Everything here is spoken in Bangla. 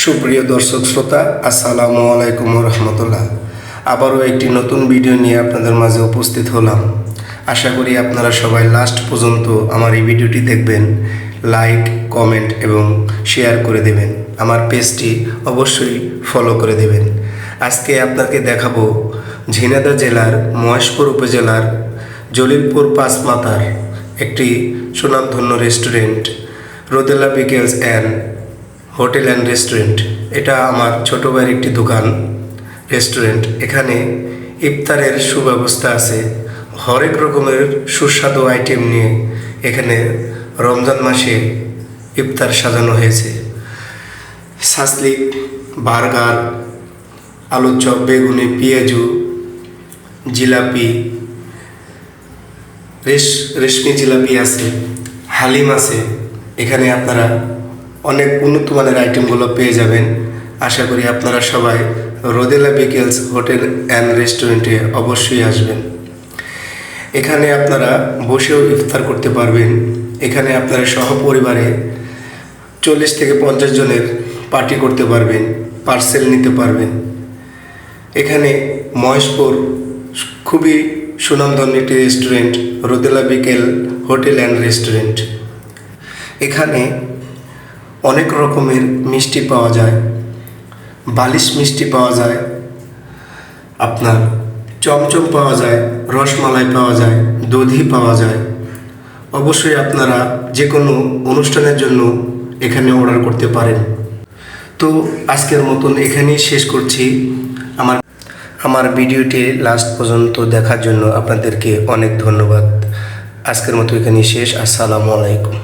সুপ্রিয় দর্শক শ্রোতা, আসসালামু আলাইকুম রহমতুল্লাহ। আবারও একটি নতুন ভিডিও নিয়ে আপনাদের মাঝে উপস্থিত হলাম। আশা করি আপনারা সবাই লাস্ট পর্যন্ত আমার এই ভিডিওটি দেখবেন, লাইক, কমেন্ট এবং শেয়ার করে দেবেন। আমার পেজটি অবশ্যই ফলো করে দেবেন। আজকে আপনাকে দেখাবো ঝিনাইদহ জেলার মহেশপুর উপজেলার জলিলপুর পাঁচমাথার একটি সুনামধন্য restaurant, Rodela Bikels and hotel and restaurant. এটা আমার ছোটো ভাইয়ের একটি দোকান রেস্টুরেন্ট। এখানে ইফতারের সুব্যবস্থা আছে। হরেক রকমের সুস্বাদু আইটেম নিয়ে এখানে রমজান মাসে ইফতার সাজানো হয়েছে। সাসলিক, বার্গার, আলুর চপ, বেগুনি, পেঁয়াজু, জিলাপি, রেশমি জিলাপি আছে, হালিম আছে। এখানে আপনারা অনেক উন্নত মানের আইটেমগুলো পেয়ে যাবেন। আশা করি আপনারা সবাই রোদেলা বিকেলস হোটেল অ্যান্ড রেস্টুরেন্টে অবশ্যই আসবেন। এখানে আপনারা বসেও ইফতার করতে পারবেন। এখানে আপনারা সহপরিবারে 40 থেকে 50 জনের পার্টি করতে পারবেন, পার্সেল নিতে পারবেন। এখানে মহেশপুর খুবই সুনামধন্য একটি রেস্টুরেন্ট, রোদেলা বিকেল হোটেল অ্যান্ড রেস্টুরেন্ট। এখানে অনেক রকমের মিষ্টি পাওয়া যায়, বালিশ মিষ্টি পাওয়া যায়, আপনার চমচম পাওয়া যায়, রসমালাই পাওয়া যায়, দধি পাওয়া যায়। অবশ্যই আপনারা যে কোনো অনুষ্ঠানের জন্য এখানে অর্ডার করতে পারেন। তো আজকের মতন এখানেই শেষ করছি। আমার ভিডিওটি লাস্ট পর্যন্ত দেখার জন্য আপনাদেরকে অনেক ধন্যবাদ। আজকের মতো এখানেই শেষ। আসসালামু আলাইকুম।